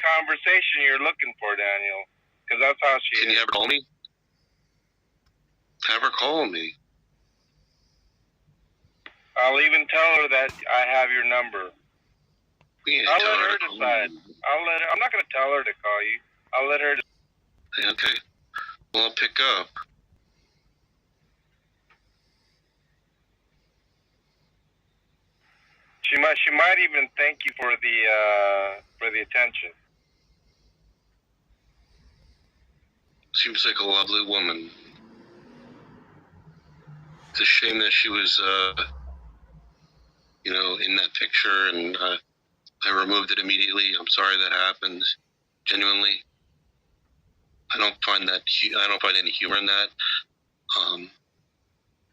that conversation you're looking for, Daniel, because that's how she is. Can you have her call me? Have her call me. I'll even tell her that I have your number. I'll let her decide. I'm not going to tell her to call you. I'll let her decide. Okay. Well, I'll pick up. She might even thank you for the attention. Seems like a lovely woman. It's a shame that she was, in that picture, and I removed it immediately. I'm sorry that happened. Genuinely, I don't find any humor in that.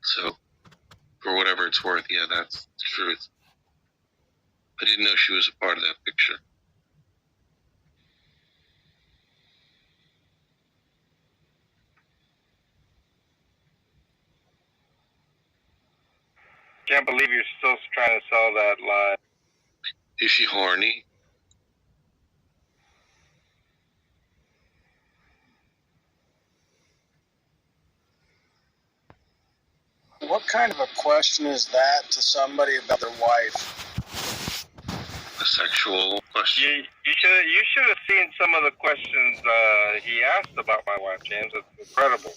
So, for whatever it's worth, yeah, that's the truth. I didn't know she was a part of that picture. Can't believe you're still trying to sell that lie. Is she horny? What kind of a question is that to somebody about their wife? A sexual question? You should have seen some of the questions he asked about my wife, James. It's incredible.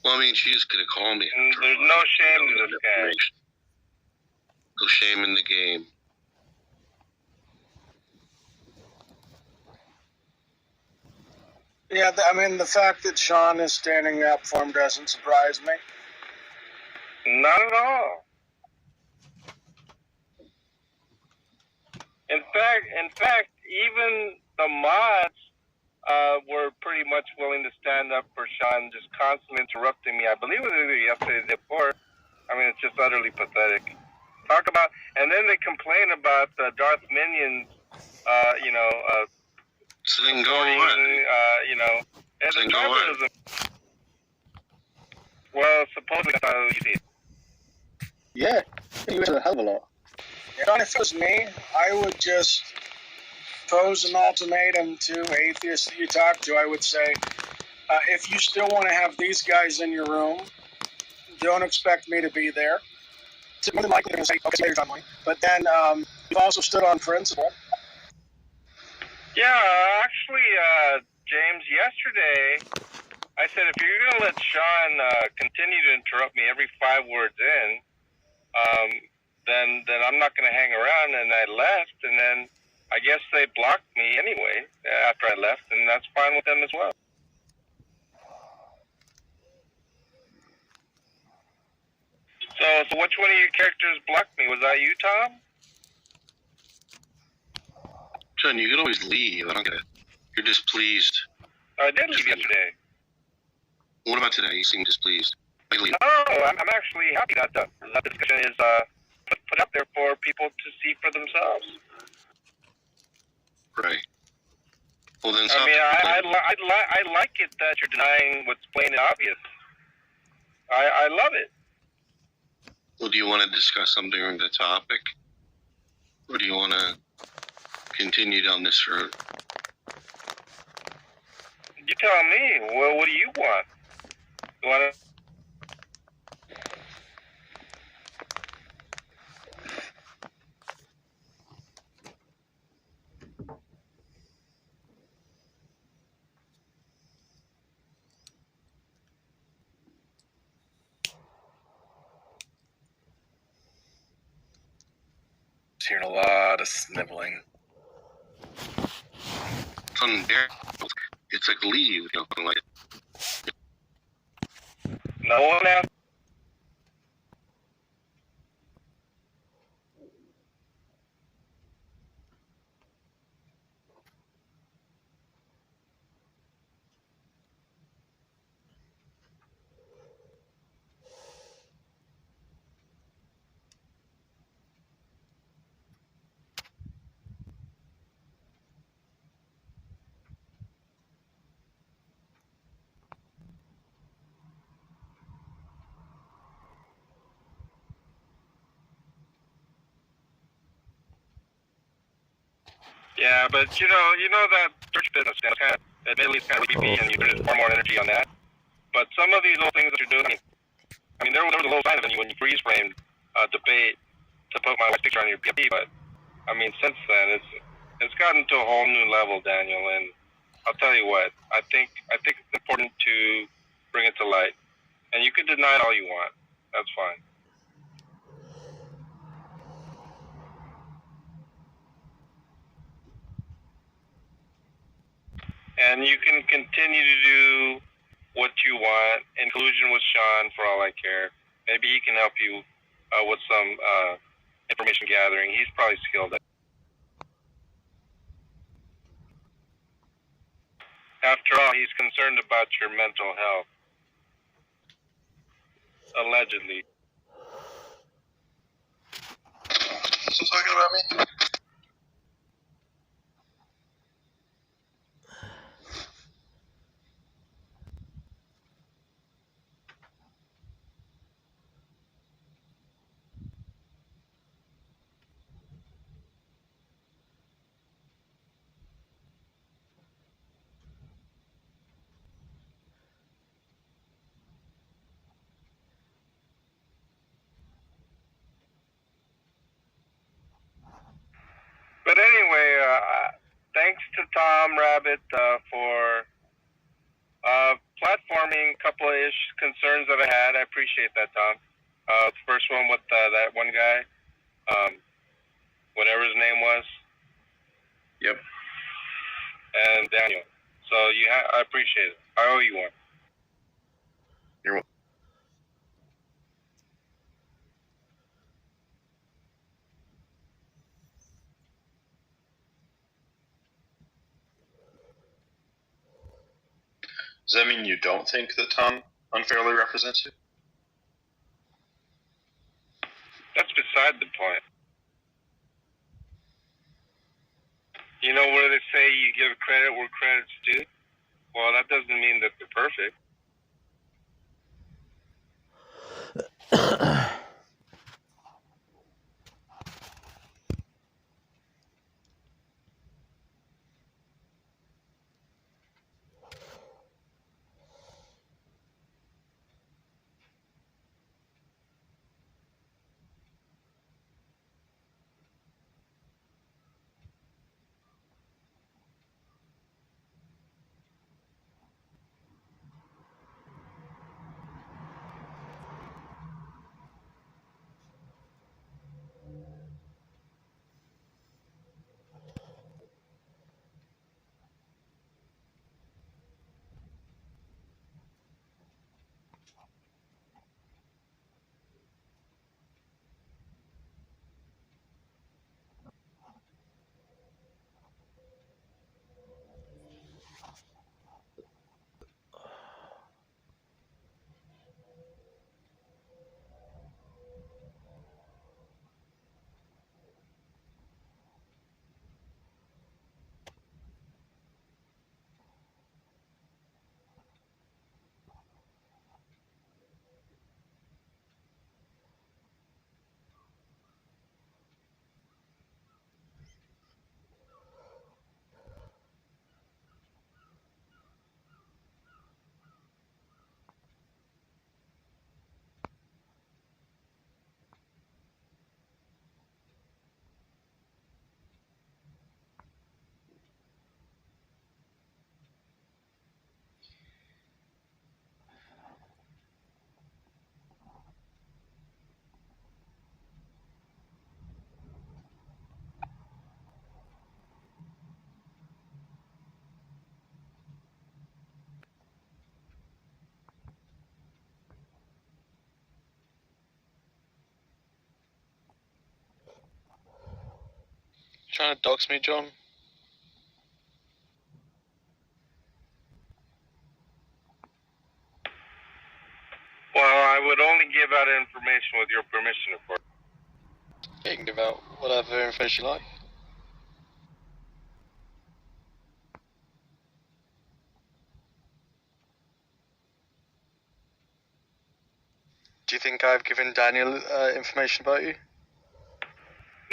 Well, I mean, she's going to call me. There's no shame to this guy. No shame in the game. Yeah, I mean, the fact that Sean is standing up for him doesn't surprise me. Not at all. In fact, even the mods were pretty much willing to stand up for Sean, just constantly interrupting me. I believe it was either yesterday or the day before. I mean, it's just utterly pathetic. And then they complain about the Darth Minions, So then go away. and so then go away. Well, supposedly that's how you see it. Yeah, you went to a hell of a lot. If it was me, I would just pose an ultimatum to atheists that you talk to. I would say, if you still want to have these guys in your room, don't expect me to be there. It's more than likely they're going to say, okay, you're done. But then you've also stood on principle. Yeah, actually, James, yesterday, I said, if you're going to let Sean continue to interrupt me every 5 words in, then I'm not going to hang around. And I left, and then I guess they blocked me anyway after I left, and that's fine with them as well. So which one of your characters blocked me? Was that you, Tom? John, you could always leave. I don't get it. You're displeased. I did leave yesterday. What about today? You seem displeased. No, I'm actually happy that the discussion is put up there for people to see for themselves. Right. Well, then I mean, I like it that you're denying what's plain and obvious. I love it. Well, do you want to discuss something on the topic? Or do you want to continue down this route? You tell me. Well, what do you want? You want to... Hearing a lot of sniveling. It's unbearable. It's like leave. Like it. No one else. Yeah, but you know that church business is kind of, admittedly, it's kind of creepy, and there's far more energy on that. But some of these little things that you're doing, I mean, there was a little sign of it when you freeze framed debate to put my wife's picture on your PFP, but I mean, since then it's gotten to a whole new level, Daniel. And I'll tell you what, I think it's important to bring it to light. And you can deny it all you want. That's fine. And you can continue to do what you want in collusion with Sean for all I care. Maybe he can help you with some information gathering. He's probably skilled at it. After all, he's concerned about your mental health. Allegedly. Still talking about me? But anyway, thanks to Tom Rabbit for platforming a couple of concerns that I had. I appreciate that, Tom. The first one with that one guy, whatever his name was. Yep. And Daniel. So I appreciate it. I owe you one. You're welcome. Does that mean you don't think that Tom unfairly represents you? That's beside the point. You know where they say you give credit where credit's due? Well, that doesn't mean that they're perfect. Trying to dox me, John? Well, I would only give out information with your permission, of course. You can give out whatever information you like. Do you think I've given Daniel information about you?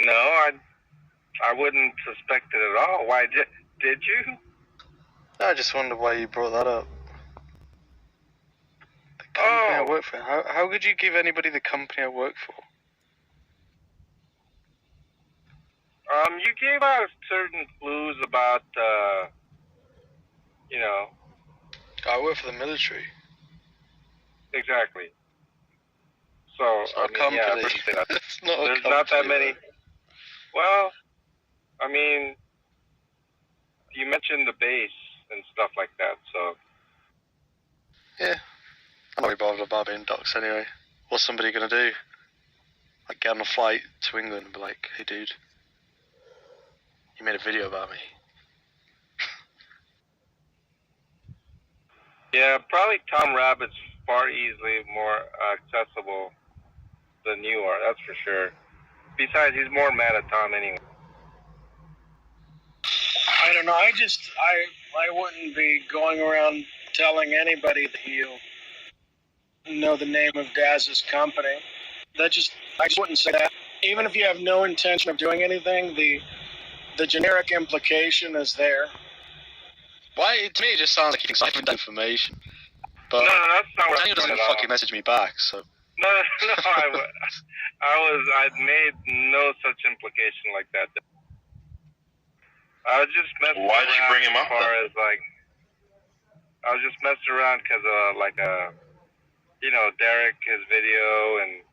No, I wouldn't suspect it at all. Why did you? I just wonder why you brought that up. The company I Oh, work for. How could you give anybody the company I work for? you gave out certain clues about, you know, I work for the military. exactly. So, It's not I mean, yeah, I company. appreciate that. It's not a There's company, not that many. though. Well, I mean, you mentioned the base and stuff like that, so. Yeah. I'm not really bothered about being doxxed anyway. What's somebody gonna do? Like get on a flight to England and be like, hey dude, you made a video about me. Yeah, probably Tom Rabbit's far easily more accessible than you are, that's for sure. Besides, he's more mad at Tom anyway. I don't know. I wouldn't be going around telling anybody that you know the name of Daz's company. I just wouldn't say that. Even if you have no intention of doing anything, the generic implication is there. Why? To me, it just sounds like he's excited information. But No, that's not what Daniel I'm doesn't saying at all. fucking message me back, so. No, I made no such implication like that. I was just messing Why did you around bring him as up, far then? as like, I was just messing around because you know, Derek, his video, and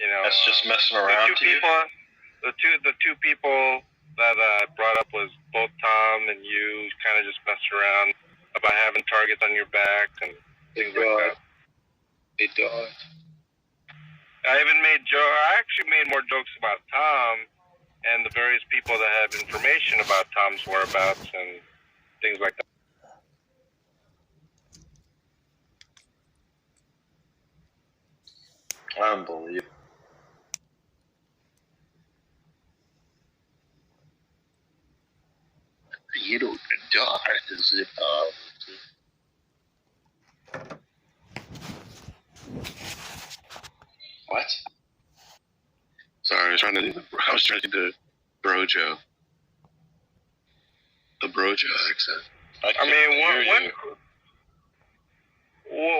you know, That's just messing the around two to you? people, the two people that I brought up was both Tom and you, kind of just messed around about having targets on your back and things like that. Hey, dog. I actually made more jokes about Tom and the various people that have information about Tom's whereabouts and things like that. Unbelievable. You know, the dog is it, What? Sorry, I was trying to do the Brojo. The Brojo accent. I mean,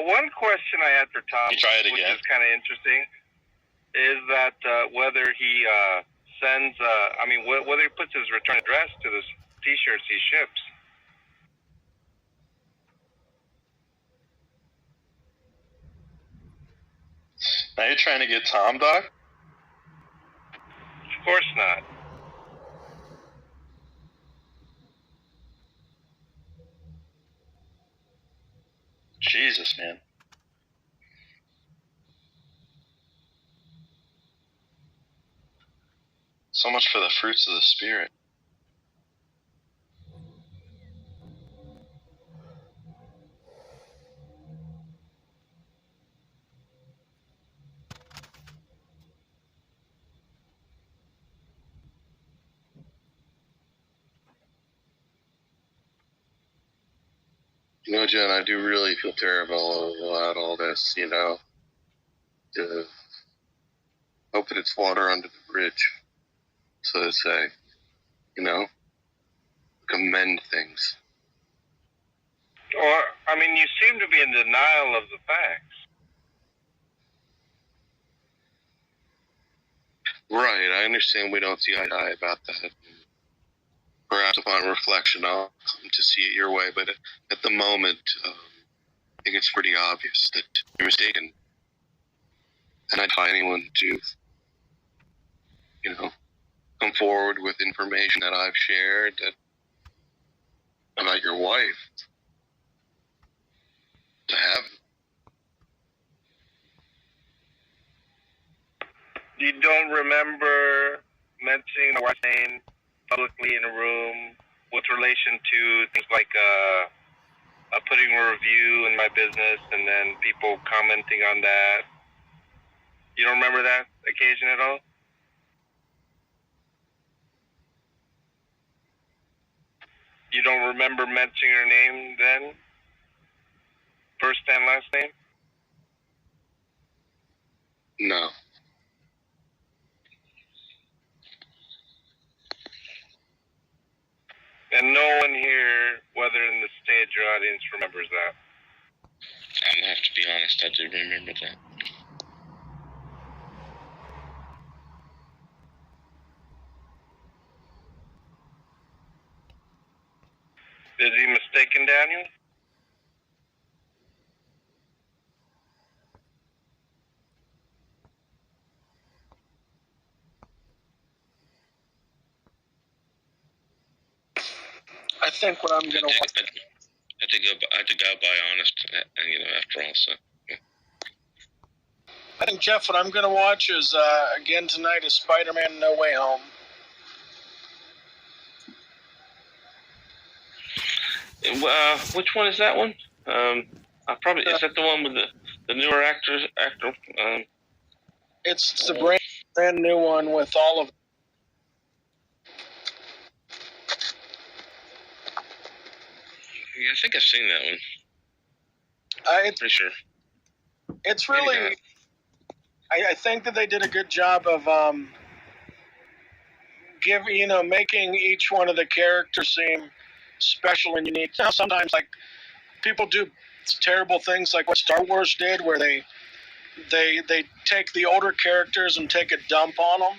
one question I had for Tom, You try it which again. is kind of interesting, is that whether he sends, whether he puts his return address to the T-shirts he ships. Now you're trying to get Tom, Doc? Of course not. Jesus, man. So much for the fruits of the Spirit. You know, Jen, I do really feel terrible about all this, you know. Hoping it's water under the bridge, so to say. You know? Commend things. Or, I mean, you seem to be in denial of the facts. Right, I understand we don't see eye to eye about that. Perhaps upon reflection, I'll come to see it your way, but at the moment, I think it's pretty obvious that you're mistaken. And I'd find anyone to, you know, come forward with information that I've shared about your wife to have it. You don't remember mentioning my wife's name publicly in a room with relation to things like putting a review in my business and then people commenting on that. You don't remember that occasion at all? You don't remember mentioning her name then? First and last name? No. And no one here, whether in the stage or audience, remembers that. I'm gonna have to be honest, I do remember that. Is he mistaken, Daniel? I think what I'm gonna watch. I had to go by honest, after all. So I think, Jeff, what I'm gonna watch is again tonight is Spider-Man: No Way Home. which one is that one? Is that the one with the newer actor? It's the brand new one with all of. Yeah, I think I've seen that one. It's Pretty sure. It's really. I think that they did a good job of making each one of the characters seem special and unique. Now, sometimes like people do terrible things like what Star Wars did, where they take the older characters and take a dump on them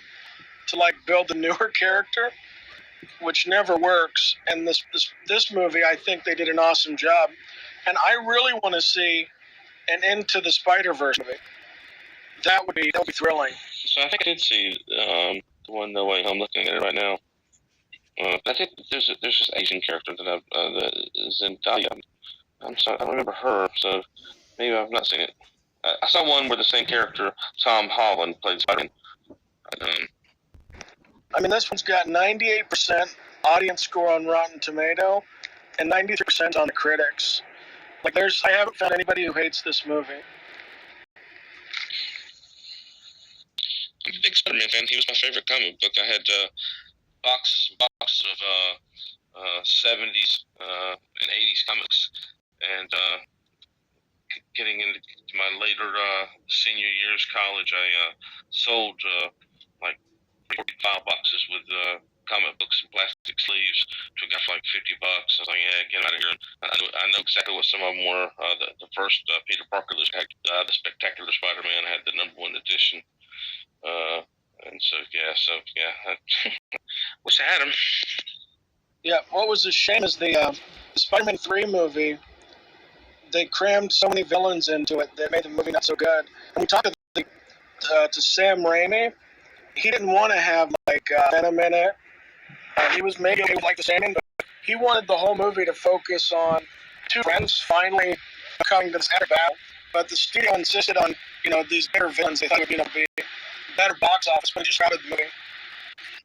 to like build the newer character, which never works. And this movie, I think they did an awesome job, and I really want to see an Into the Spider-Verse movie. That would be thrilling. So I think I did see the one No Way Home. I'm looking at it right now. I think there's this Asian character that Zendaya. I'm sorry, I don't remember her, so maybe I've not seen it. I saw one where the same character, Tom Holland, played Spider-Man. I mean, this one's got 98% audience score on Rotten Tomato and 93% on the critics. Like, I haven't found anybody who hates this movie. I'm a big Spider-Man fan. He was my favorite comic book. I had box of 70s and 80s comics, and getting into my later senior years college, I sold like 45 boxes with comic books and plastic sleeves to a guy for like $50. I was like, yeah, get out of here. I know exactly what some of them were. The first Peter Parker had the Spectacular Spider-Man. I had the #1 edition. And so I wish I had them. Yeah, what was a shame is the Spider-Man 3 movie, they crammed so many villains into it that made the movie not so good. And we talked to Sam Raimi. He didn't want to have like Venom in it. He was maybe okay with like the Sandman, but he wanted the whole movie to focus on two friends finally coming to this epic battle. But the studio insisted on these better villains. They thought it would be better box office, but it just crowded the movie.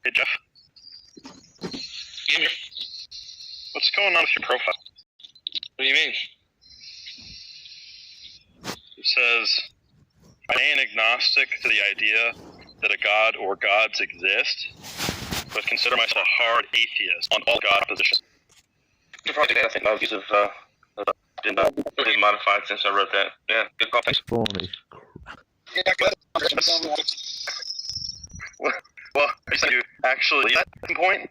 Hey, Jeff. Yeah. What's going on with your profile? What do you mean? It says, I ain't agnostic to the idea that a god or gods exist, but consider myself a hard atheist on all god positions. I think my views have been pretty modified since I wrote that. Yeah, good call. Thanks. Funny. Yeah, good. Well, are you saying you actually at that point?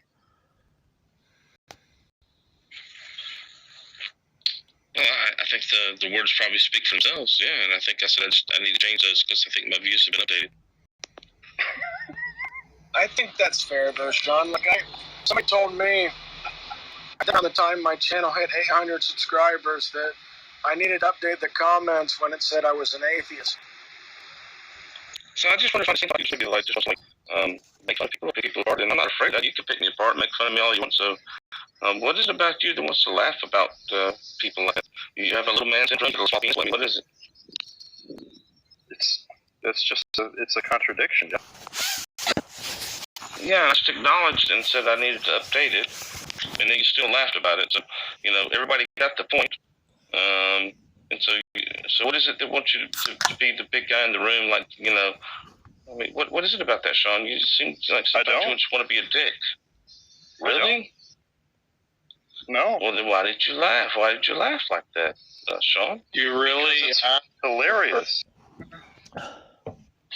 Well, I think the words probably speak for themselves. Yeah, and I think I said I need to change those because I think my views have been updated. I think that's fair, though, Sean. Like, somebody told me around the time my channel hit 800 subscribers that I needed to update the comments when it said I was an atheist. So I just wonder if I seem like you should be like make fun of people, pick people apart, and I'm not afraid that you can pick me apart, make fun of me all you want. So, what is it about you that wants to laugh about people like that? You have a little man syndrome, little small penis. What is it? It's a contradiction, Jeff. Yeah, I just acknowledged and said I needed to update it, and then you still laughed about it. So, everybody got the point. And so what is it that wants you to be the big guy in the room? Like, I mean, what is it about that, Sean? You seem like sometimes you just want to be a dick. Really? No. Well, then why did you laugh? Why did you laugh like that, Sean? You really hilarious.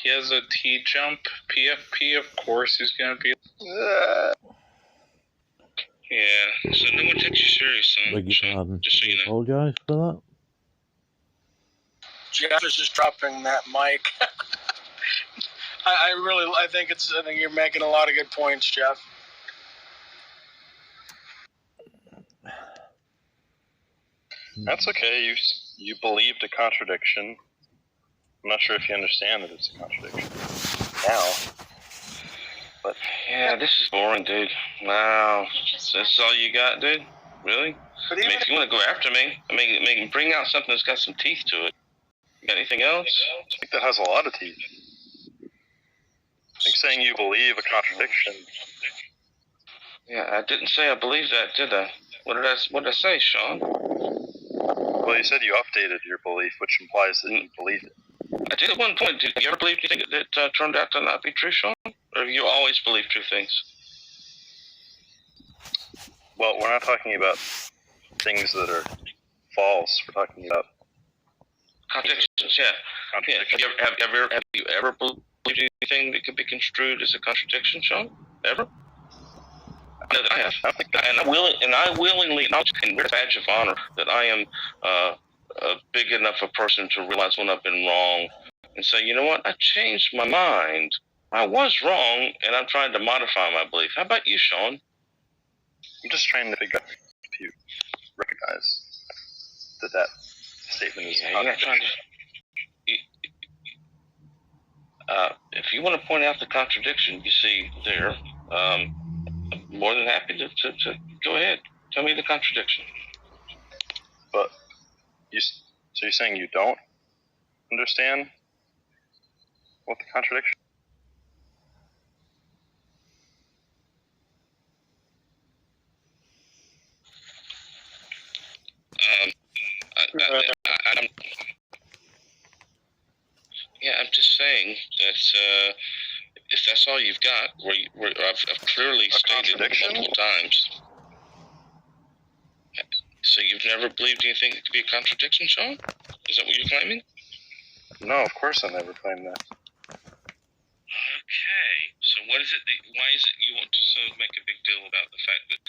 He has a T-jump PFP, of course he's going to be... Yeah, so no one takes you serious, son. Beg your pardon. Just so you know. Apologise for that. Jeff is just dropping that mic. I think you're making a lot of good points, Jeff. That's okay. You believed a contradiction. I'm not sure if you understand that it's a contradiction now. But Yeah, this is boring, dude. Wow. So this is all you got, dude? Really? But I even mean, if you want to go after me, bring out something that's got some teeth to it. You got anything else? I think that has a lot of teeth. I think saying you believe a contradiction. Yeah, I didn't say I believe that, did I? What did I say, Sean? Well, you said you updated your belief, which implies that you believe it. I did at one point. Did you ever believe anything that turned out to not be true, Sean? Or have you always believed true things? Well, we're not talking about things that are false. We're talking about Contradictions, yeah. contradictions. Yeah. Have you ever believed anything that could be construed as a contradiction, Sean? Ever? I know that I have. And I willingly acknowledge and wear a badge of honor that I am a big enough a person to realize when I've been wrong and say, you know what, I changed my mind. I was wrong, and I'm trying to modify my belief. How about you, Sean? I'm just trying to figure out if you recognize that statement is a You're not trying to. If you want to point out the contradiction you see there, I'm more than happy to go ahead. Tell me the contradiction. But so you're saying you don't understand what the contradiction? I'm just saying that if that's all you've got, I've clearly stated multiple times. So you've never believed anything that could be a contradiction, Sean? Is that what you're claiming? No, of course I never claimed that. Okay. So why is it you want to make a big deal about the fact that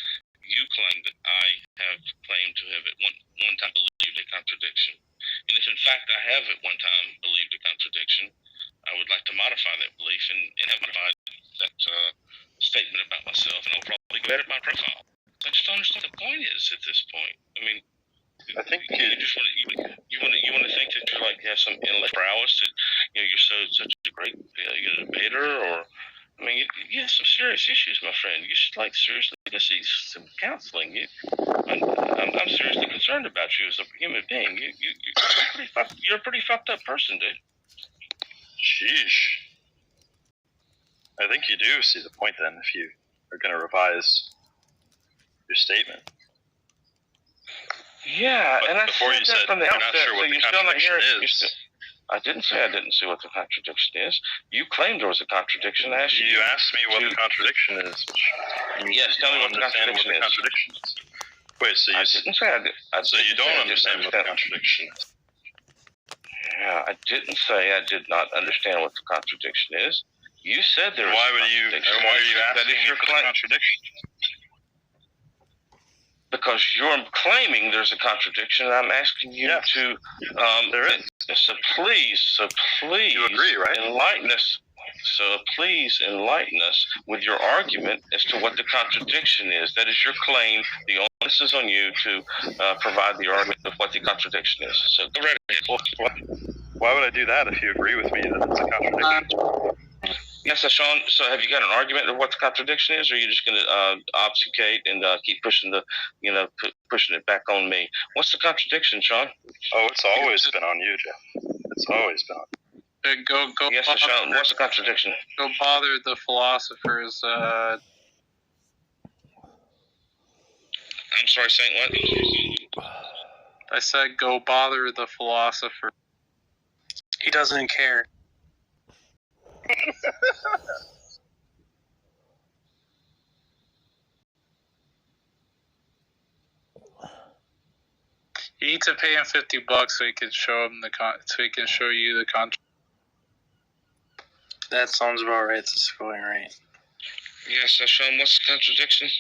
you claim that I have claimed to have at one time believed a contradiction? And if in fact I have at one time believed a contradiction, I would like to modify that belief and have modified that statement about myself, and I'll probably go edit my profile. I just don't understand what the point is at this point. I mean, I think you just want to think that you're like you have some intellectual prowess that you're such a great debater, or I mean you have some serious issues, my friend. You should seriously go see some counseling. I'm seriously concerned about you as a human being. You're a pretty fucked up person, dude. Sheesh. I think you do see the point then if you are going to revise your statement. Yeah, but and I before said you that said from the you're outset, not sure what so the you're still not contradiction hearing. is. I didn't say I didn't see what the contradiction is. You claimed there was a contradiction. I asked you. You asked me what the contradiction is. Yes, tell me what the contradiction is. Wait, so you didn't say I did. So you don't understand what the contradiction is? Yeah, I didn't say I did not understand what the contradiction is. You said there was Why a contradiction. Why are you asking me your for the contradiction? Because you're claiming there's a contradiction, and I'm asking you to. There is. So please. You agree, right? Enlighten us. So please enlighten us with your argument as to what the contradiction is. That is your claim. The onus is on you to provide the argument of what the contradiction is. So go right ahead. Well, why would I do that if you agree with me that it's a contradiction? Yes, so Sean. So have you got an argument of what the contradiction is, or are you just going to obfuscate and keep pushing pushing it back on me? What's the contradiction, Sean? Oh, it's always been on you, Jeff. It's always been on you. Go. Yes, so Sean. What's the contradiction? Go bother the philosophers. I'm sorry, saying what? I said go bother the philosopher. He doesn't care. You need to pay him $50 so he can show him so he can show you the contract. That sounds about right. That's going right. Yes, so Sean, what's the contradiction?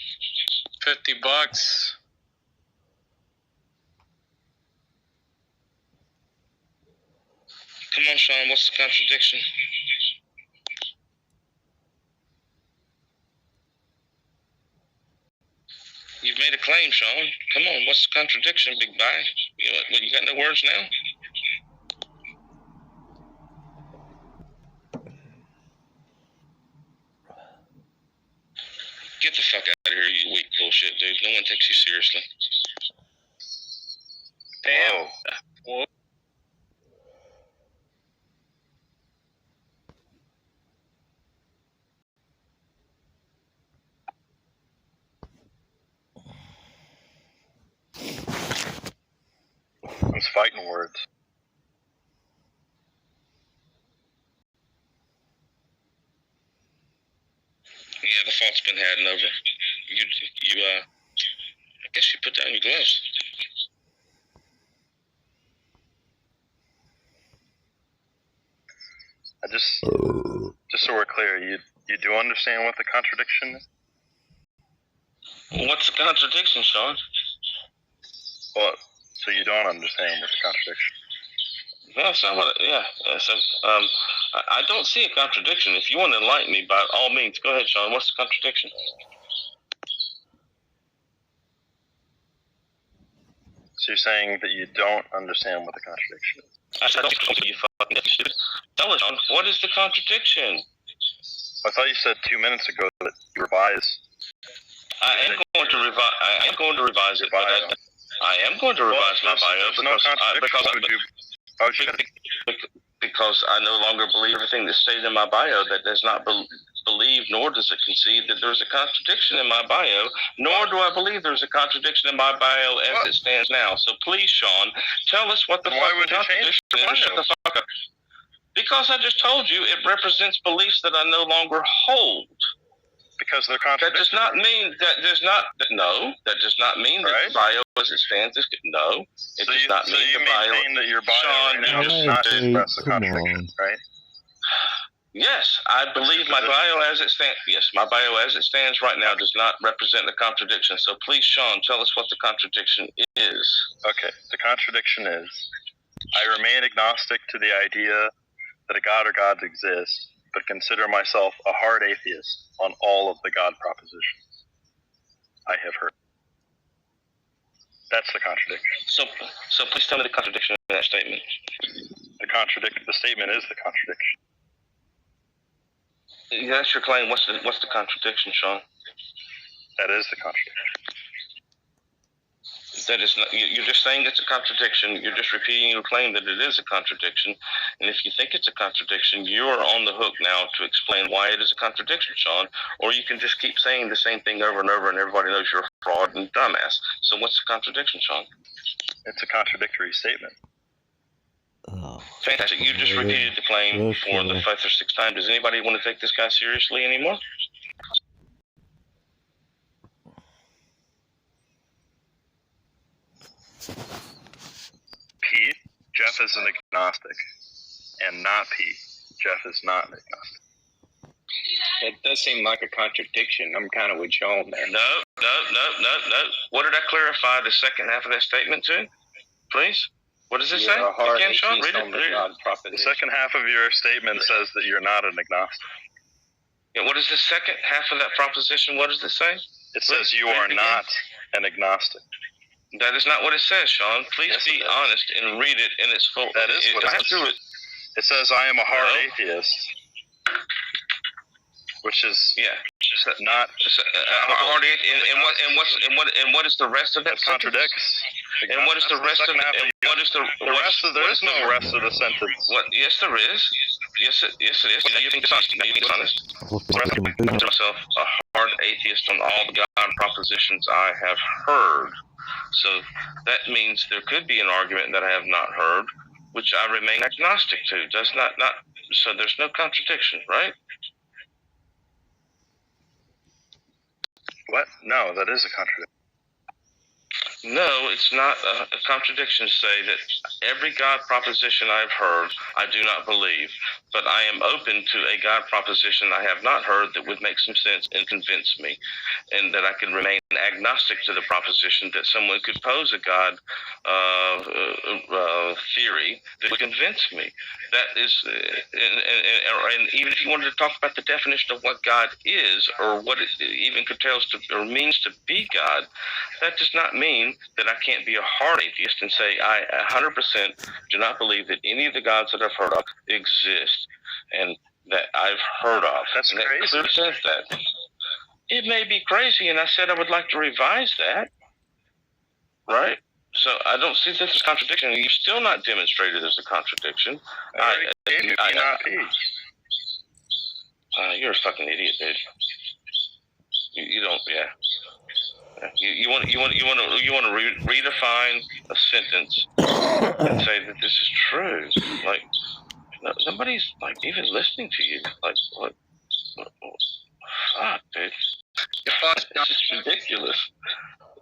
$50. Come on, Sean. What's the contradiction? You've made a claim, Sean. Come on. What's the contradiction, Big Guy? You got no words now? Get the fuck out of here, you weak bullshit, dude. No one takes you seriously. Damn. Whoa. Those fighting words. Yeah, the fault's been had and over. I guess you put down your gloves. Just so we're clear, you do understand what the contradiction is? What's the contradiction, Sean? Well, so you don't understand what the contradiction is. No, that's not what. I don't see a contradiction. If you want to enlighten me, by all means, go ahead, Sean. What's the contradiction? So you're saying that you don't understand what the contradiction is? I don't you fucking stupid. Tell us, Sean, what is the contradiction? I thought you said 2 minutes ago that you revised. I am going to revise it. I am going to revise my bio because I no longer believe everything that's stated in my bio. That does not believe, nor does it concede that there's a contradiction in my bio, nor do I believe there's a contradiction in my bio as it stands now. So please, Sean, tell us what the fucking contradiction is. Shut the fuck up. Because I just told you it represents beliefs that I no longer hold. Because they're contradictory. That does not mean that does not the bio as it stands is no. It does not mean the bio. Maintain that your bio Sean, does not express the contradiction, right? Yes, I believe my bio as it stands. Yes, my bio as it stands right now does not represent the contradiction. So please, Sean, tell us what the contradiction is. Okay, the contradiction is I remain agnostic to the idea that a God or gods exist, but consider myself a hard atheist on all of the God propositions I have heard. That's the contradiction. So please tell me the contradiction in that statement. The statement is the contradiction. Yeah, that's your claim. What's the contradiction, Sean? That is the contradiction. That is not. You're just saying it's a contradiction. You're just repeating your claim that it is a contradiction. And if you think it's a contradiction, you are on the hook now to explain why it is a contradiction, Sean. Or you can just keep saying the same thing over and over, and everybody knows you're a fraud and dumbass. So what's the contradiction, Sean? It's a contradictory statement. Oh, Fantastic. You just repeated the claim for the fifth or sixth time. Does anybody want to take this guy seriously anymore? P, Jeff is an agnostic, and not P, Jeff is not an agnostic. It does seem like a contradiction. I'm kind of with Sean there. No. What did I clarify the second half of that statement to? Please? What does it say? Again, Sean, read it. The second half of your statement says that you're not an agnostic. Yeah, what is the second half of that proposition? What does it say? It says you are not an agnostic. That is not what it says, Sean. Please be honest and read it in its full. That is what it says. It says I am a hard atheist, which is not hard atheist. And what is the rest of that sentence? Contradicts. And what is the rest of that? What is the rest? There is no rest of the sentence. What? Yes, there is. Yes, it is. Now you think it's honest. Now you think it's honest. I consider myself a hard atheist on all the God propositions I have heard. So that means there could be an argument that I have not heard, which I remain agnostic to. Does not. So there's no contradiction, right? What? No, that is a contradiction. No, it's not a contradiction to say that every God proposition I've heard, I do not believe. But I am open to a God proposition I have not heard that would make some sense and convince me, and that I can remain agnostic to the proposition that someone could pose a God theory that would convince me. That is, and even if you wanted to talk about the definition of what God is, or what it even curtails to or means to be God, that does not mean that I can't be a hard atheist and say I 100% do not believe that any of the gods that I've heard of exist and that I've heard of. That's and crazy. It clearly says that. It may be crazy, and I said I would like to revise that. Right? So I don't see this as a contradiction. You've still not demonstrated as a contradiction. You're a fucking idiot, dude. You don't. Yeah. You want to redefine a sentence and say that this is true. Like nobody's like even listening to you. Like what fuck, dude. This is ridiculous.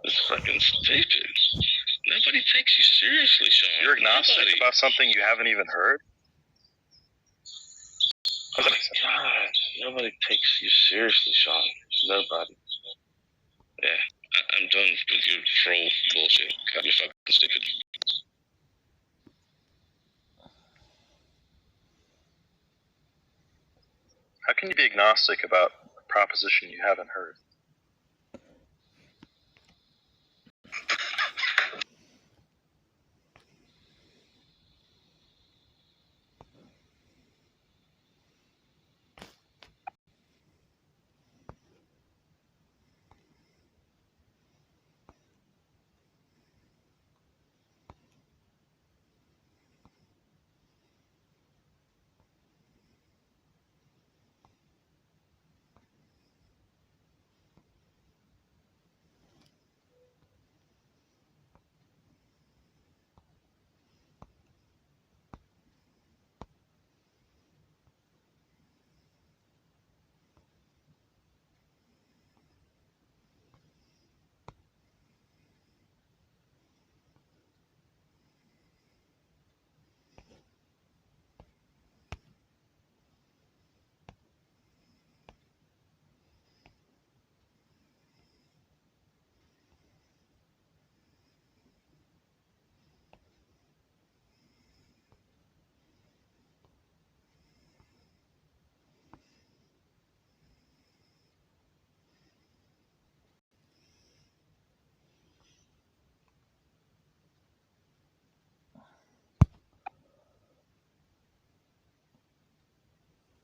It's fucking stupid. Nobody takes you seriously, Sean. You're agnostic about something you haven't even heard? Oh my God. Nobody takes you seriously, Sean. Nobody. Yeah. I'm done with your troll bullshit. God, you're fucking stupid. How can you be agnostic about a proposition you haven't heard?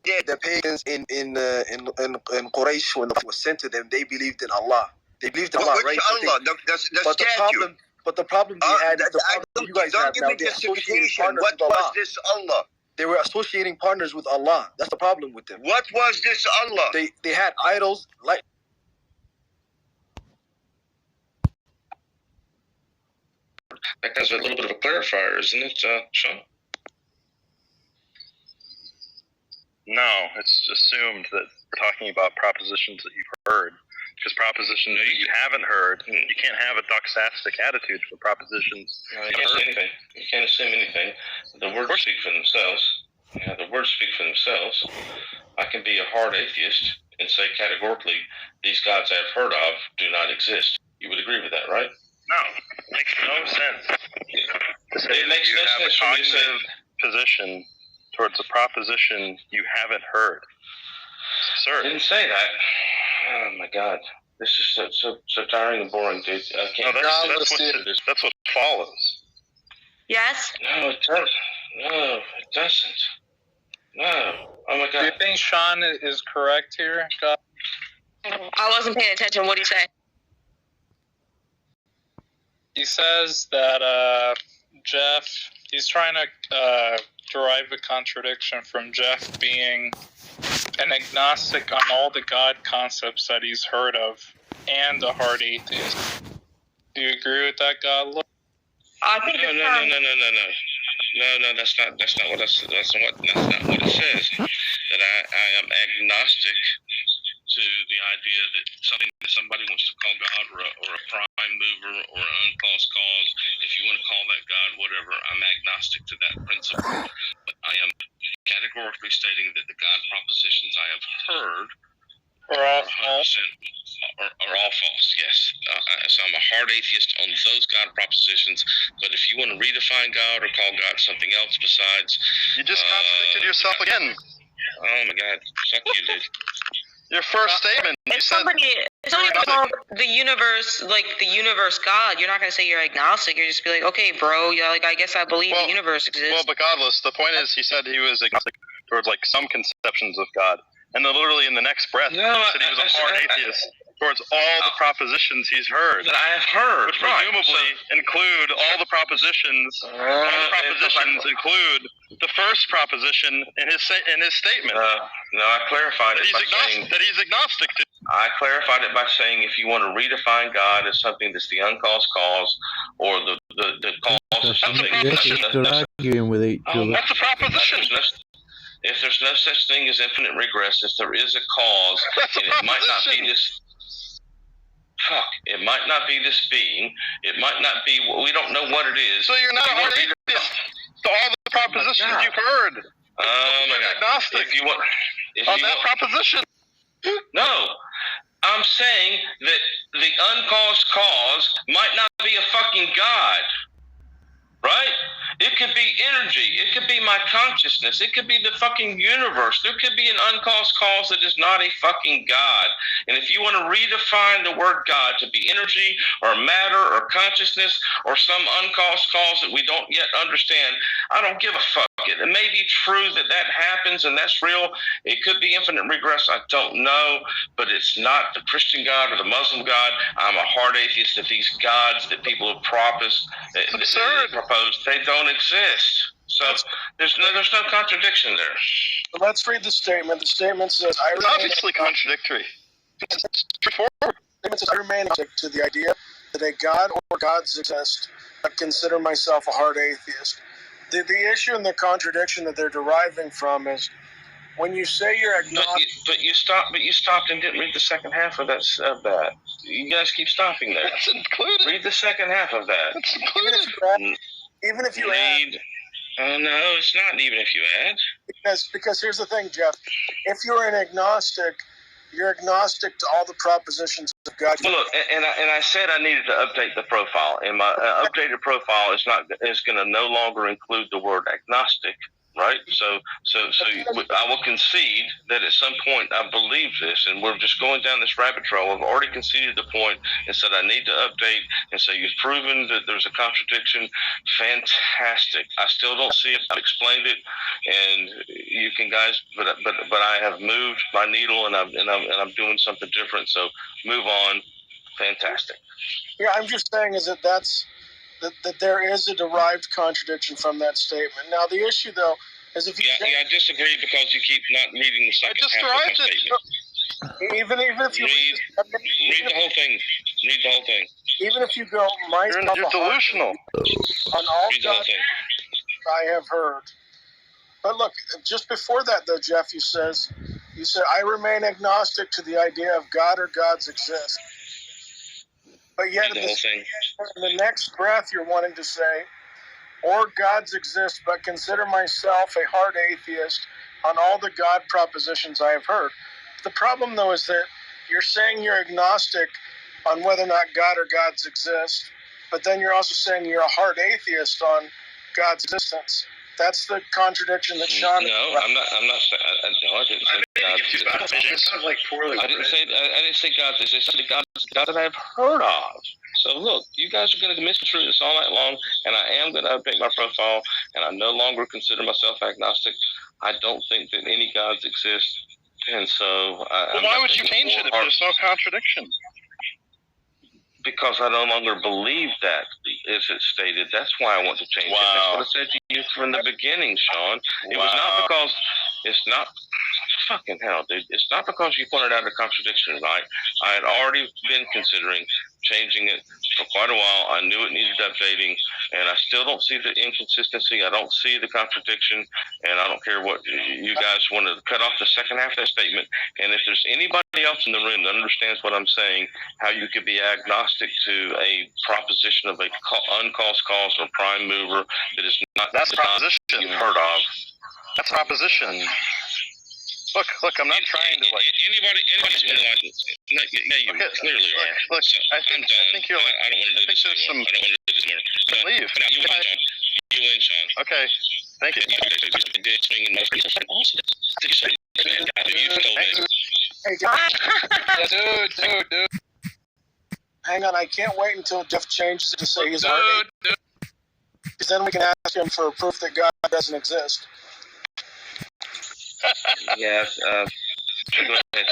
Yeah, the pagans in Quraysh, when the was sent to them, they believed in Allah. They believed in Allah, right? Allah? But the problem they had is the problem you guys have now. They're associating partners with Allah. Was this Allah? They were associating partners with Allah. That's the problem with them. What was this Allah? They had idols like. That guy's a little bit of a clarifier, isn't it, Sean? No, it's assumed that we're talking about propositions that you've heard. Because propositions that you haven't heard, you can't have a doxastic attitude for propositions. No, you can't say anything. You can't assume anything. The words speak for themselves. Yeah, the words speak for themselves. I can be a hard atheist and say categorically, these gods I've heard of do not exist. You would agree with that, right? No, it makes no sense. To say It makes you no have sense a for me to say. cognitive position towards a proposition you haven't heard. I Sir. didn't say that. Oh my God, this is so tiring and boring, dude. I can't. That's what follows. Yes? No, it doesn't. No, it doesn't. No. Oh my God. Do you think Sean is correct here? God? I wasn't paying attention. What do you say? He says that Jeff, he's trying to derive a contradiction from Jeff being an agnostic on all the God concepts that he's heard of and a hard atheist. Do you agree with that, God? I think No, that's not what I said. That's not what it says. That I am agnostic to the idea that something that somebody wants to call God or a prime prime mover or an uncaused cause. If you want to call that God, whatever, I'm agnostic to that principle. But I am categorically stating that the God propositions I have heard Are all false. Are all false, yes. So I'm a hard atheist on those God propositions. But if you want to redefine God or call God something else besides... You just contradicted yourself again. Oh my God. Fuck you, dude. Your first statement, you If said... somebody called the universe, like the universe God, you're not going to say you're agnostic. You're just be like, okay, bro, yeah, like I guess I believe the universe exists. Well, but godless. The point is, he said he was agnostic towards like some conceptions of God, and then literally in the next breath, he said he was a hard atheist towards all the propositions he's heard. That I have heard, which presumably include all the propositions. All the propositions include the first proposition in his statement. No, I clarified it by saying that he's agnostic to. I clarified it by saying if you want to redefine God as something that's the uncaused cause or the cause of something. They're arguing with each other. That's a proposition. If there's no such thing as infinite regress, if there is a cause, and it might not be this. Fuck! It might not be this being. It might not be. We don't know what it is. So you're not a hard atheist to all the propositions you've heard. You're agnostic. If you want, on that proposition. No, I'm saying that the uncaused cause might not be a fucking God, right? It could be energy. It could be my consciousness. It could be the fucking universe. There could be an uncaused cause that is not a fucking God. And if you want to redefine the word God to be energy or matter or consciousness or some uncaused cause that we don't yet understand, I don't give a fuck. It may be true that that happens and that's real. It could be infinite regress. I don't know. But it's not the Christian God or the Muslim God. I'm a hard atheist that these gods that people have proposed, they don't exist. So there's no contradiction there. Let's read the statement. The statement says, It's obviously contradictory. It's straightforward. The statement says, I remain agnostic to the idea that a God or gods exist. I consider myself a hard atheist. The issue and the contradiction that they're deriving from is when you say you're agnostic. But you stopped and didn't read the second half of that. You guys keep stopping there. That's included. Read the second half of that. That's included. Even if you add. Oh no, it's not even if you add. Because here's the thing, Jeff. If you're an agnostic, you're agnostic to all the propositions of God. Well, look, and I said I needed to update the profile, and my updated profile is going to no longer include the word agnostic, right? So I will concede that at some point I believe this, and we're just going down this rabbit trail. I've already conceded the point and said I need to update, and so you've proven that there's a contradiction. Fantastic. I still don't see it. I've explained it, and you can guys, but I have moved my needle, and I'm doing something different. So move on. Fantastic. Yeah, I'm just saying is that there is a derived contradiction from that statement. Now, the issue, though, is if you... I disagree because you keep not reading the second half of my statement. Even if you... Read the whole thing. Read the whole thing. Even if you go... You're delusional. On all Read the whole thing. I have heard. But look, just before that, though, Jeff, you said, I remain agnostic to the idea of God or gods exist. But yet, in the next breath, you're wanting to say, or gods exist, but consider myself a hard atheist on all the God propositions I have heard. The problem, though, is that you're saying you're agnostic on whether or not God or gods exist, but then you're also saying you're a hard atheist on God's existence. That's the contradiction that Sean. No, I'm not. No, I didn't say God. It sounds like poorly. I didn't say God. I said God that I've heard of. So look, you guys are going to misconstrue this all night long, and I am going to update my profile, and I no longer consider myself agnostic. I don't think that any gods exist, and so. Why would you change it if there's no contradiction? Because I no longer believe that, as it stated. That's why I want to change it. That's what I said to you from the beginning, Sean. It was not because it's not. fucking hell, dude. It's not because you pointed out a contradiction, right? I had already been considering changing it for quite a while. I knew it needed updating, and I still don't see the inconsistency. I don't see the contradiction, and I don't care what you guys want to cut off the second half of that statement. And if there's anybody else in the room that understands what I'm saying, how you could be agnostic to a proposition of a uncaused cause or prime mover that is not That's a proposition you've heard of. That's a proposition. Look, I'm not trying to like. Anybody's been like, yeah, you Okay, clearly are. Look, So, I think I you're like. don't want to do this anymore. I don't want to do this anymore. Leave. Now, you win, John. You win, Sean. Okay, thank you. Good swinging most Hey, dude. Hang on, I can't wait until Jeff changes it to say he's already. Because then we can ask him for proof that God doesn't exist. Yes. Go ahead.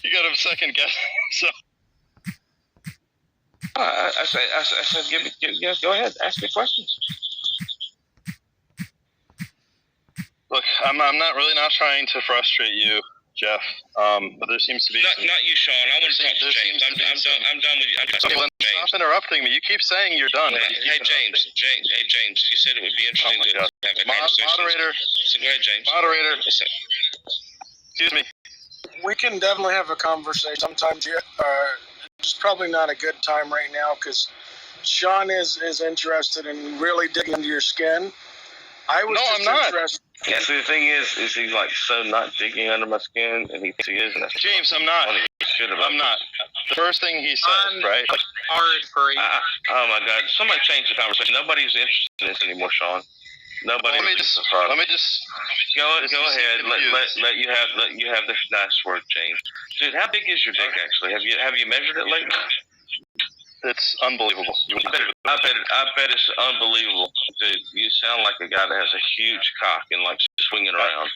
You got him second guess. So I said, go ahead, ask me questions. look, I'm not really not trying to frustrate you, Jeff. But there seems to be Not you, Sean. I want to talk to James. I'm done with you. I'm done with James. Stop interrupting me. You keep saying you're done. Hey, James. You said it would be interesting to have a conversation. Moderator. So go ahead, James. Moderator. Listen. Excuse me. We can definitely have a conversation. Sometimes it's probably not a good time right now because Sean is interested in really digging into your skin. I'm not interested. Yeah, so the thing is he's like so not digging under my skin, and he thinks he is. And that's James, I'm not. I'm not. The first thing he says, right? Hard for you. Oh my God! Somebody change the conversation. Nobody's interested in this anymore, Sean. Nobody. Let me just go ahead. Let you have this nice word, James. Dude, how big is your dick actually? Have you measured it lately? It's unbelievable. I bet it's unbelievable. Dude, you sound like a guy that has a huge cock and like swinging around.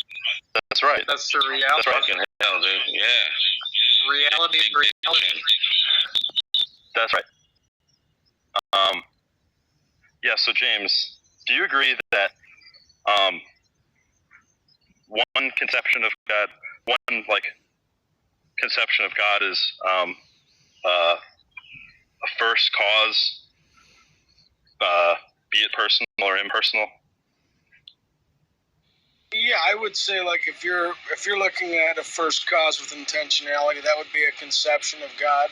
That's right. That's the reality. That's fucking hell, dude. Yeah. Reality is reality. That's right. Yeah. So James, do you agree that one conception of God, conception of God is a first cause, be it personal or impersonal? Yeah, I would say like if you're looking at a first cause with intentionality, that would be a conception of God.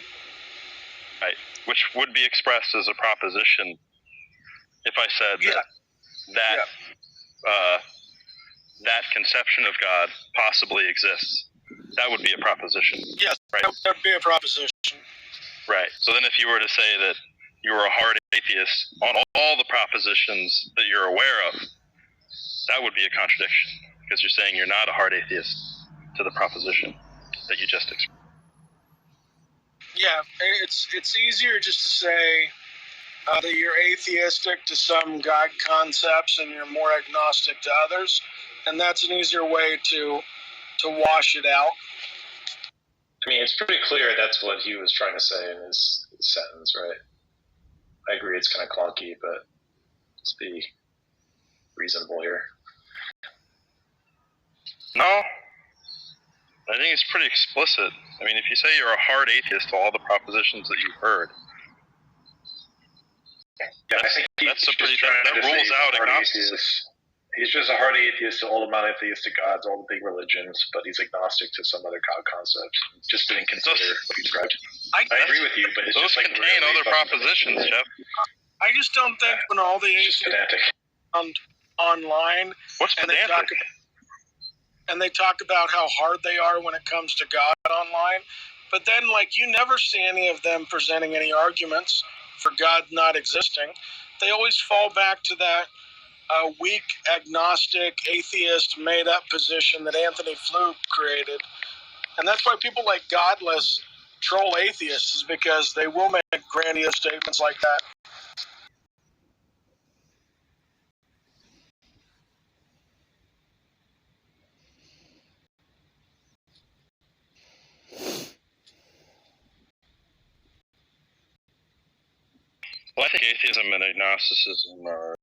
Right, which would be expressed as a proposition if I said that conception of God possibly exists. That would be a proposition. Yes, right. That would be a proposition. Right. So then if you were to say that you were a hard atheist on all the propositions that you're aware of, that would be a contradiction because you're saying you're not a hard atheist to the proposition that you just expressed. Yeah, it's easier just to say that you're atheistic to some God concepts and you're more agnostic to others, and that's an easier way to wash it out. I mean, it's pretty clear that's what he was trying to say in his sentence, right? I agree it's kind of clunky, but let's be reasonable here. No, I think it's pretty explicit. I mean, if you say you're a hard atheist to all the propositions that you've heard, yeah, I think that rules out agnosticism. He's just a hard atheist to all the monotheistic gods, all the big religions, but he's agnostic to some other God concepts. Just didn't consider what he described. I agree with you, but it's those just like contain other propositions, Jeff. I just don't think when all the atheists online and they talk about how hard they are when it comes to God online, but then like you never see any of them presenting any arguments for God not existing. They always fall back to that weak, agnostic, atheist, made-up position that Anthony Flew created. And that's why people like Godless troll atheists, is because they will make grandiose statements like that. Well, I think atheism and agnosticism are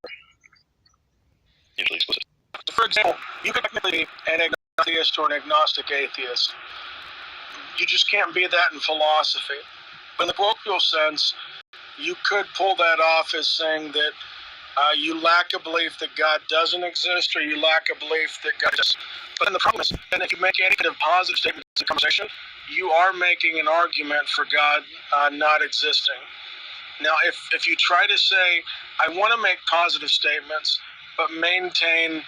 for example, you could technically be an atheist or an agnostic atheist. You just can't be that in philosophy. But in the colloquial sense, you could pull that off as saying that you lack a belief that God doesn't exist, or you lack a belief that God exists. But then the problem is, and if you make any kind of positive statement in the conversation, you are making an argument for God not existing. Now, if you try to say, I want to make positive statements, but maintain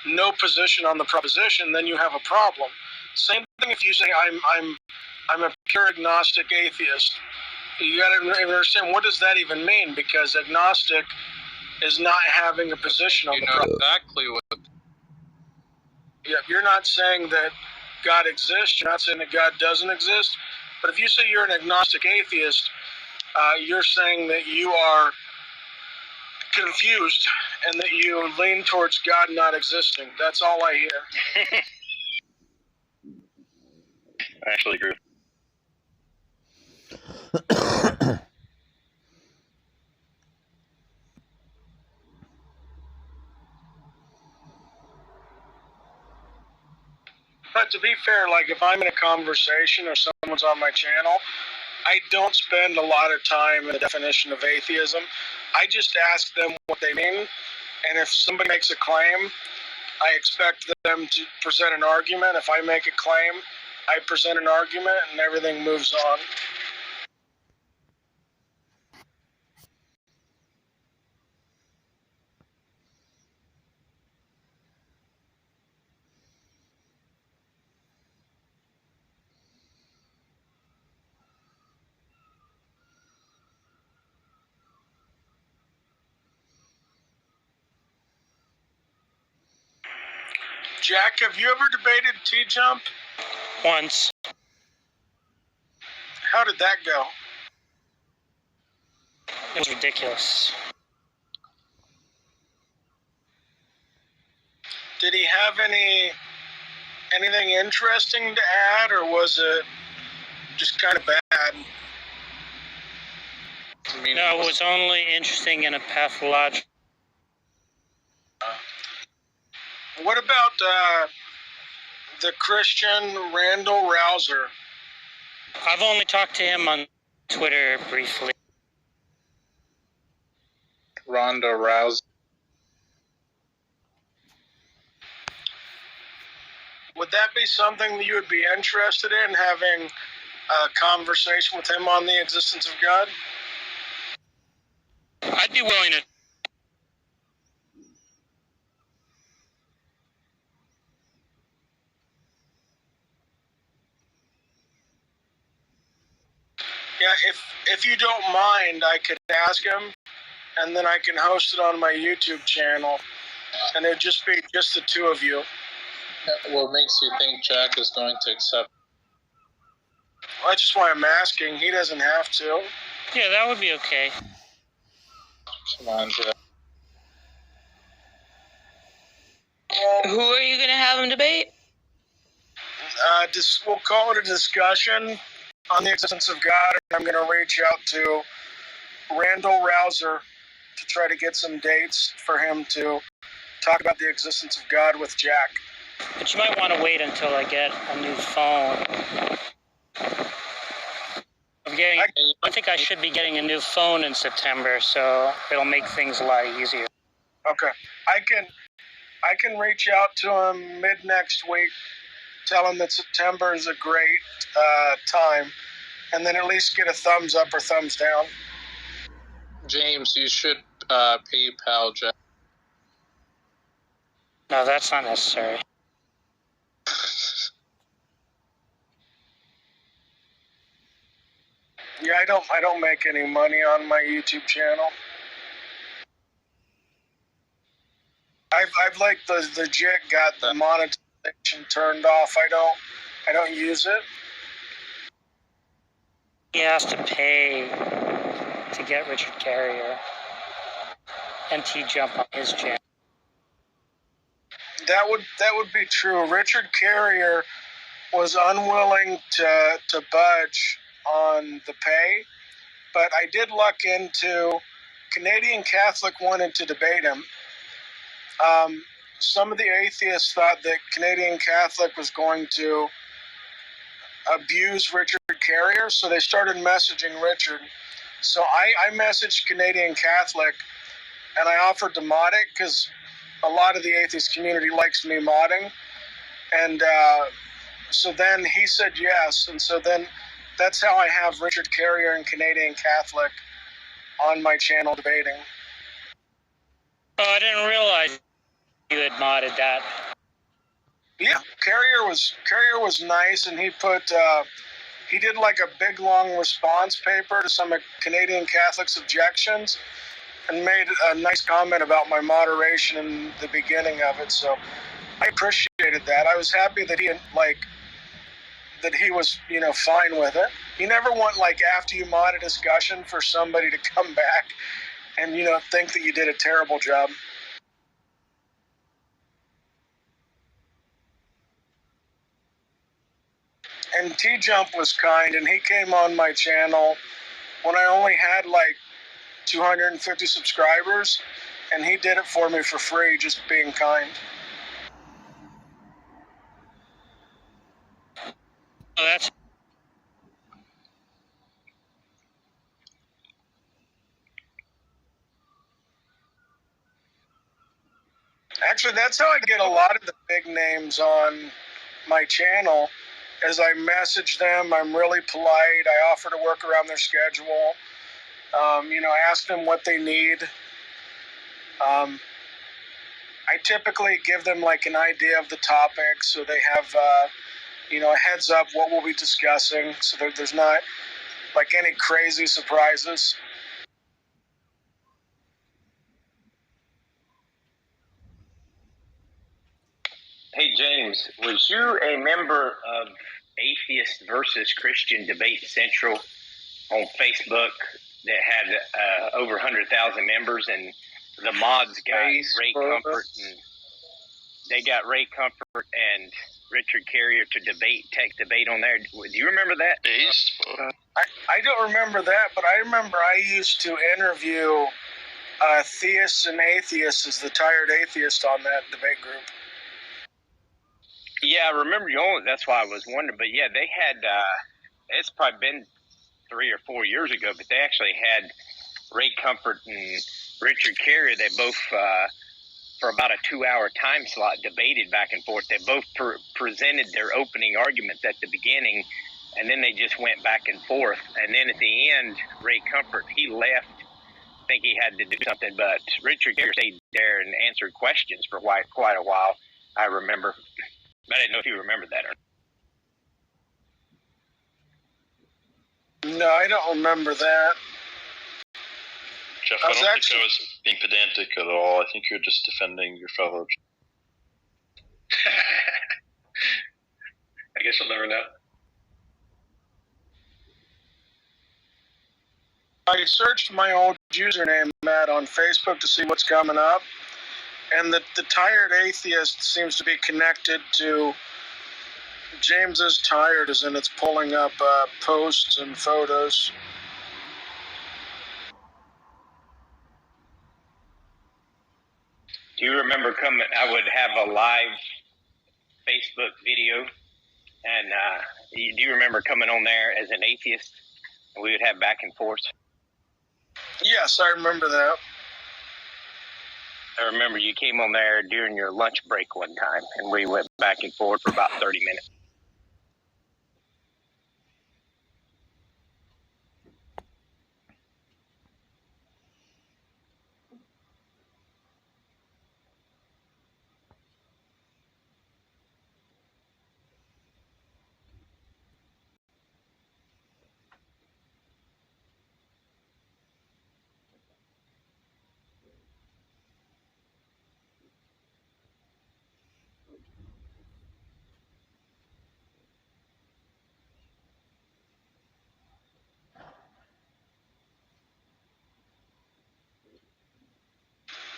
no position on the proposition, then you have a problem. Same thing if you say, I'm a pure agnostic atheist. You got to understand, what does that even mean? Because agnostic is not having a position on the problem. Exactly what. Yeah, you're not saying that God exists. You're not saying that God doesn't exist. But if you say you're an agnostic atheist, you're saying that you are confused and that you lean towards God not existing. That's all I hear. I actually agree. But to be fair, like if I'm in a conversation or someone's on my channel, I don't spend a lot of time in the definition of atheism. I just ask them what they mean. And if somebody makes a claim, I expect them to present an argument. If I make a claim, I present an argument and everything moves on. Jack, have you ever debated T-Jump? Once. How did that go? It was ridiculous. Did he have anything interesting to add, or was it just kind of bad? No, it was only interesting in a pathological. What about the Christian Randall Rouser? I've only talked to him on Twitter briefly. Ronda Rousey. Would that be something that you would be interested in, having a conversation with him on the existence of God? I'd be willing to. Yeah, if you don't mind, I could ask him, and then I can host it on my YouTube channel, and it'd just be just the two of you. What makes you think Jack is going to accept? Well, that's just why I'm asking. He doesn't have to. Yeah, that would be okay. Come on, Jack. Who are you going to have him debate? We'll call it a discussion on the existence of God. I'm going to reach out to Randall Rouser to try to get some dates for him to talk about the existence of God with Jack. But you might want to wait until I get a new phone. I think I should be getting a new phone in September, so it'll make things a lot easier. Okay. I can reach out to him mid next week, tell him that September is a great time, and then at least get a thumbs up or thumbs down. James, you should PayPal Jack. No, that's not necessary. Yeah, I don't make any money on my YouTube channel. I've like the legit got the monetization turned off. I don't use it. He has to pay to get Richard Carrier and T-Jump on his channel. That would be true. Richard Carrier was unwilling to budge on the pay, but I did look into Canadian Catholic wanted to debate him. some of the atheists thought that Canadian Catholic was going to abuse Richard Carrier, so they started messaging Richard. So I messaged Canadian Catholic, and I offered to mod it because a lot of the atheist community likes me modding. And so then he said yes, and so then that's how I have Richard Carrier and Canadian Catholic on my channel debating. Oh, I didn't realize you had modded that. Yeah, Carrier was nice, and he did like a big long response paper to some of Canadian Catholics' objections, and made a nice comment about my moderation in the beginning of it. So I appreciated that. I was happy that he was, fine with it. You never want, after you mod a discussion, for somebody to come back and, think that you did a terrible job. And T-Jump was kind, and he came on my channel when I only had 250 subscribers, and he did it for me for free, just being kind. Oh, that's... Actually, that's how I get a lot of the big names on my channel. As I message them, I'm really polite. I offer to work around their schedule. Ask them what they need. I typically give them an idea of the topic, so they have a heads up what we'll be discussing, so there's not any crazy surprises. Hey, James, was you a member of Atheist versus Christian Debate Central on Facebook that had over 100,000 members, and the mods got Ray Comfort, and they got Ray Comfort and Richard Carrier to tech debate on there? Do you remember that? I don't remember that, but I remember I used to interview theists and atheists as the Tired Atheist on that debate group. Yeah, I remember you on it. That's why I was wondering. But yeah, they had, it's probably been 3 or 4 years ago, but they actually had Ray Comfort and Richard Carrier. They both, for about a 2-hour time slot, debated back and forth. They both presented their opening arguments at the beginning, and then they just went back and forth. And then at the end, Ray Comfort, he left. I think he had to do something, but Richard Carrier stayed there and answered questions for quite a while, I remember. I didn't know if you remembered that or not. No, I don't remember that. Jeff, I don't think I was being pedantic at all. I think you're just defending your fellow. I guess I'll never know. I searched my old username, Matt, on Facebook to see what's coming up. And the Tired Atheist seems to be connected to James's Tired, as in it's pulling up posts and photos. Do you remember I would have a live Facebook video, and do you remember coming on there as an atheist, and we would have back and forth? Yes, I remember that. I remember you came on there during your lunch break one time, and we went back and forth for about 30 minutes.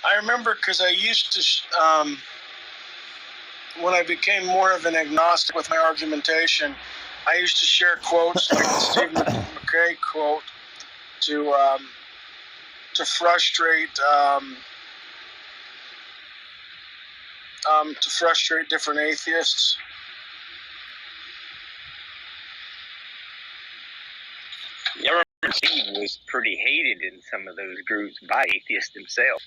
I remember because I used to, when I became more of an agnostic with my argumentation, I used to share quotes like the Steve McKay quote to frustrate to frustrate different atheists. Yeah, I remember Steve was pretty hated in some of those groups by atheists themselves.